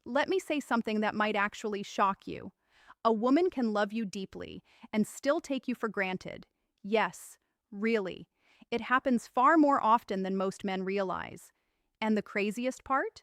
Let me say something that might actually shock you. A woman can love you deeply and still take you for granted. Yes, really. It happens far more often than most men realize. And the craziest part?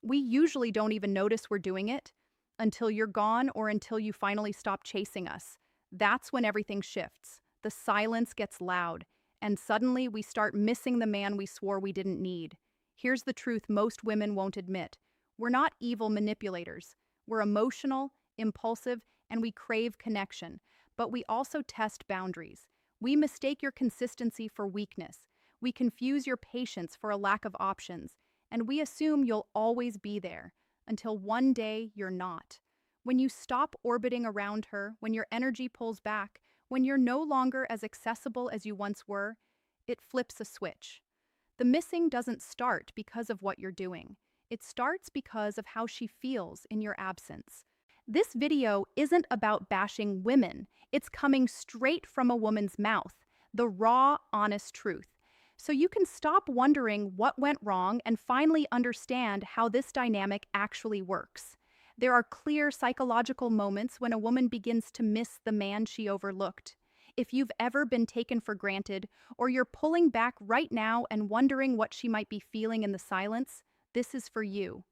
We usually don't even notice we're doing it until you're gone or until you finally stop chasing us. That's when everything shifts. The silence gets loud, and suddenly we start missing the man we swore we didn't need. Here's the truth most women won't admit. We're not evil manipulators. We're emotional, impulsive, and we crave connection. But we also test boundaries. We mistake your consistency for weakness. We confuse your patience for a lack of options. And we assume you'll always be there until one day you're not. When you stop orbiting around her, when your energy pulls back, when you're no longer as accessible as you once were, it flips a switch. The missing doesn't start because of what you're doing. It starts because of how she feels in your absence. This video isn't about bashing women. It's coming straight from a woman's mouth, the raw, honest truth. So you can stop wondering what went wrong and finally understand how this dynamic actually works. There are clear psychological moments when a woman begins to miss the man she overlooked. If you've ever been taken for granted, or you're pulling back right now and wondering what she might be feeling in the silence, this is for you.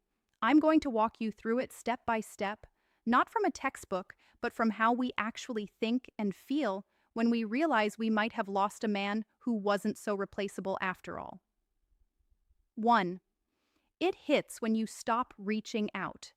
I'm going to walk you through it step by step, not from a textbook, but from how we actually think and feel when we realize we might have lost a man who wasn't so replaceable after all. 1. It hits when you stop reaching out.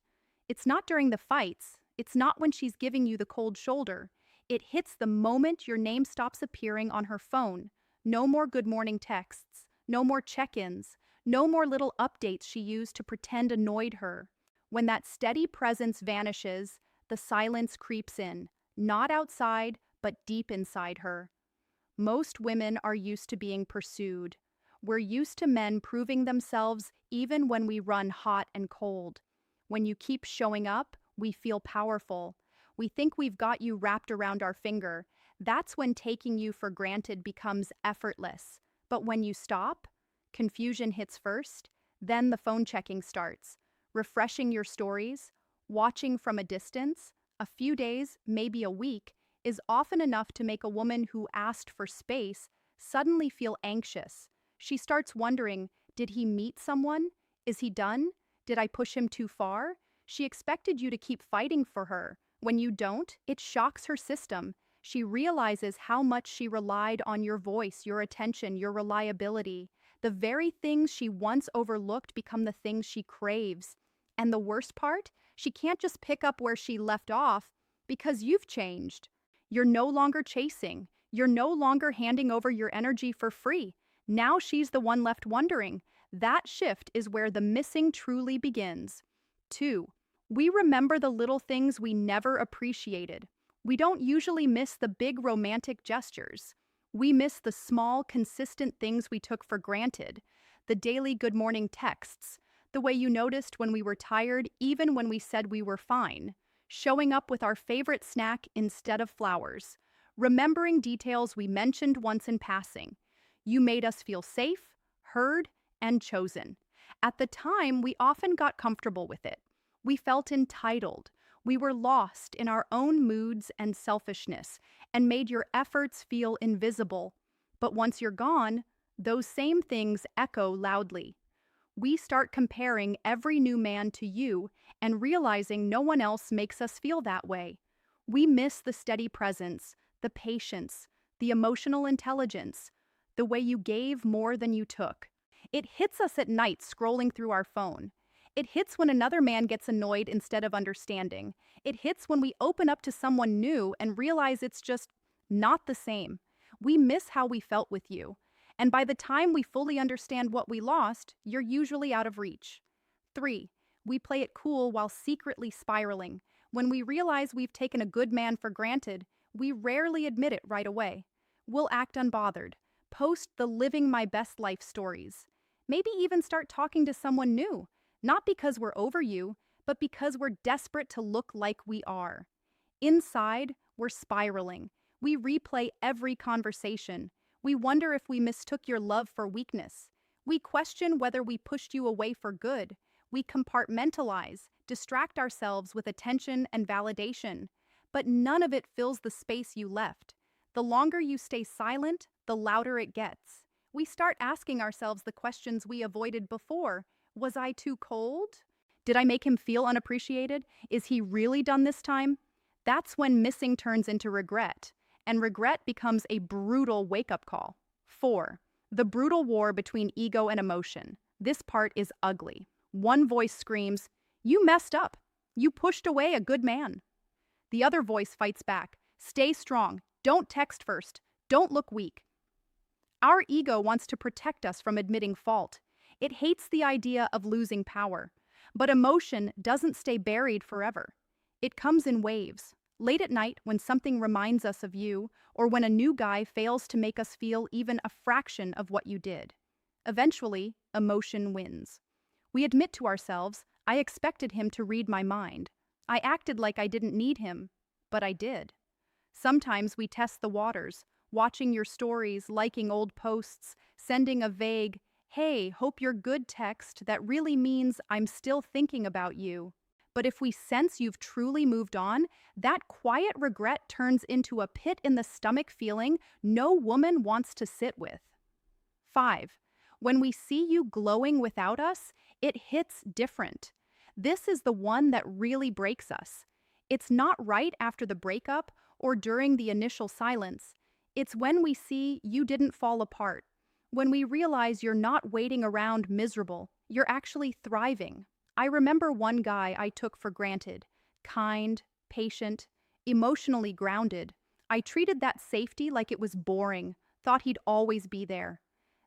It's not during the fights. It's not when she's giving you the cold shoulder. It hits the moment your name stops appearing on her phone. No more good morning texts. No more check-ins. No more little updates she used to pretend annoyed her. When that steady presence vanishes, the silence creeps in. Not outside, but deep inside her. Most women are used to being pursued. We're used to men proving themselves even when we run hot and cold. When you keep showing up, we feel powerful. We think we've got you wrapped around our finger. That's when taking you for granted becomes effortless. But when you stop, confusion hits first, then the phone checking starts. Refreshing your stories, watching from a distance, a few days, maybe a week, is often enough to make a woman who asked for space suddenly feel anxious. She starts wondering, did he meet someone? Is he done? Did I push him too far? She expected you to keep fighting for her. When you don't, it shocks her system. She realizes how much she relied on your voice, your attention, your reliability. The very things she once overlooked become the things she craves. And the worst part? She can't just pick up where she left off because you've changed. You're no longer chasing. You're no longer handing over your energy for free. Now she's the one left wondering. That shift is where the missing truly begins. 2. We remember the little things we never appreciated. We don't usually miss the big romantic gestures. We miss the small, consistent things we took for granted. The daily good morning texts. The way you noticed when we were tired, even when we said we were fine. Showing up with our favorite snack instead of flowers. Remembering details we mentioned once in passing. You made us feel safe, heard, and chosen. At the time, we often got comfortable with it. We felt entitled. We were lost in our own moods and selfishness, and made your efforts feel invisible. But once you're gone, those same things echo loudly. We start comparing every new man to you and realizing no one else makes us feel that way. We miss the steady presence, the patience, the emotional intelligence, the way you gave more than you took. It hits us at night scrolling through our phone. It hits when another man gets annoyed instead of understanding. It hits when we open up to someone new and realize it's just not the same. We miss how we felt with you. And by the time we fully understand what we lost, you're usually out of reach. 3. We play it cool while secretly spiraling. When we realize we've taken a good man for granted, we rarely admit it right away. We'll act unbothered, post the living my best life stories. Maybe even start talking to someone new, not because we're over you, but because we're desperate to look like we are. Inside, we're spiraling. We replay every conversation. We wonder if we mistook your love for weakness. We question whether we pushed you away for good. We compartmentalize, distract ourselves with attention and validation, but none of it fills the space you left. The longer you stay silent, the louder it gets. We start asking ourselves the questions we avoided before. Was I too cold? Did I make him feel unappreciated? Is he really done this time? That's when missing turns into regret, and regret becomes a brutal wake-up call. 4. The brutal war between ego and emotion. This part is ugly. One voice screams, "You messed up. You pushed away a good man." The other voice fights back, "Stay strong. Don't text first. Don't look weak." Our ego wants to protect us from admitting fault. It hates the idea of losing power. But emotion doesn't stay buried forever. It comes in waves. Late at night when something reminds us of you, or when a new guy fails to make us feel even a fraction of what you did. Eventually, emotion wins. We admit to ourselves, I expected him to read my mind. I acted like I didn't need him, but I did. Sometimes we test the waters, watching your stories, liking old posts, sending a vague, "Hey, hope you're good" text that really means I'm still thinking about you. But if we sense you've truly moved on, that quiet regret turns into a pit-in-the-stomach feeling no woman wants to sit with. 5. When we see you glowing without us, it hits different. This is the one that really breaks us. It's not right after the breakup or during the initial silence. It's when we see you didn't fall apart. When we realize you're not waiting around miserable, you're actually thriving. I remember one guy I took for granted. Kind, patient, emotionally grounded. I treated that safety like it was boring, thought he'd always be there.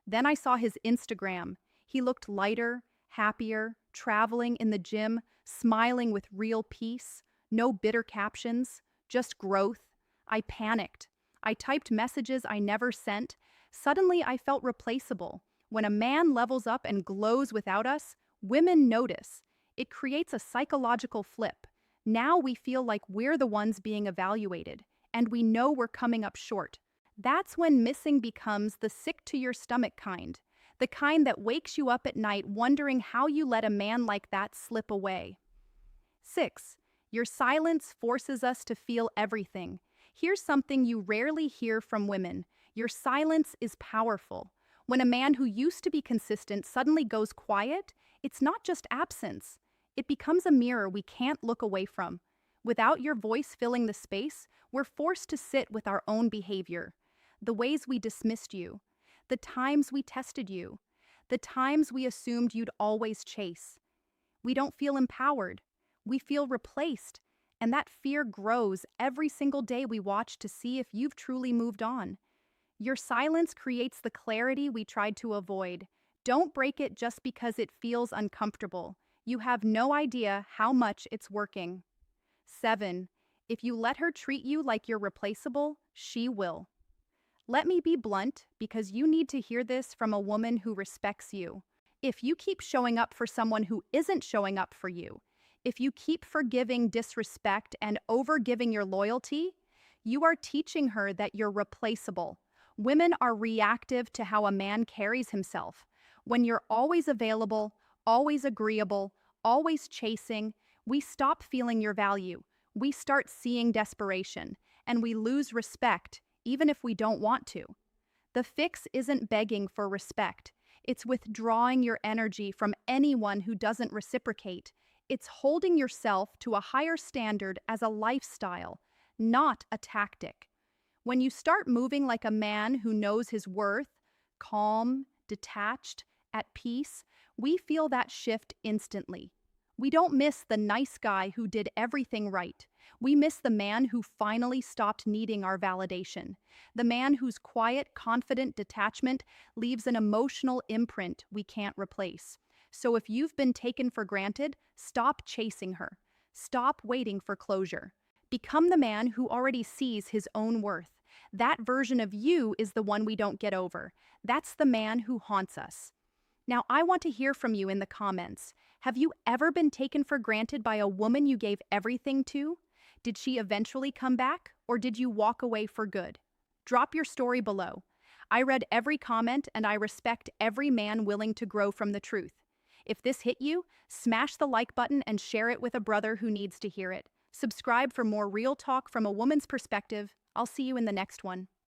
Then I saw his Instagram. He looked lighter, happier, traveling in the gym, smiling with real peace. No bitter captions, just growth. I panicked. I typed messages I never sent. Suddenly, I felt replaceable. When a man levels up and glows without us, women notice. It creates a psychological flip. Now we feel like we're the ones being evaluated, and we know we're coming up short. That's when missing becomes the sick-to-your-stomach kind, the kind that wakes you up at night wondering how you let a man like that slip away. 6. Your silence forces us to feel everything. Here's something you rarely hear from women. Your silence is powerful. When a man who used to be consistent suddenly goes quiet, it's not just absence. It becomes a mirror we can't look away from. Without your voice filling the space, we're forced to sit with our own behavior. The ways we dismissed you, the times we tested you, the times we assumed you'd always chase. We don't feel empowered. We feel replaced. And that fear grows every single day we watch to see if you've truly moved on. Your silence creates the clarity we tried to avoid. Don't break it just because it feels uncomfortable. You have no idea how much it's working. 7. If you let her treat you like you're replaceable, she will. Let me be blunt, because you need to hear this from a woman who respects you. If you keep showing up for someone who isn't showing up for you, if you keep forgiving disrespect and overgiving your loyalty, you are teaching her that you're replaceable. Women are reactive to how a man carries himself. When you're always available, always agreeable, always chasing, we stop feeling your value. We start seeing desperation, and we lose respect, even if we don't want to. The fix isn't begging for respect. It's withdrawing your energy from anyone who doesn't reciprocate. It's holding yourself to a higher standard as a lifestyle, not a tactic. When you start moving like a man who knows his worth, calm, detached, at peace, we feel that shift instantly. We don't miss the nice guy who did everything right. We miss the man who finally stopped needing our validation. The man whose quiet, confident detachment leaves an emotional imprint we can't replace. So if you've been taken for granted, stop chasing her. Stop waiting for closure. Become the man who already sees his own worth. That version of you is the one we don't get over. That's the man who haunts us. Now, I want to hear from you in the comments. Have you ever been taken for granted by a woman you gave everything to? Did she eventually come back, or did you walk away for good? Drop your story below. I read every comment, and I respect every man willing to grow from the truth. If this hit you, smash the like button and share it with a brother who needs to hear it. Subscribe for more real talk from a woman's perspective. I'll see you in the next one.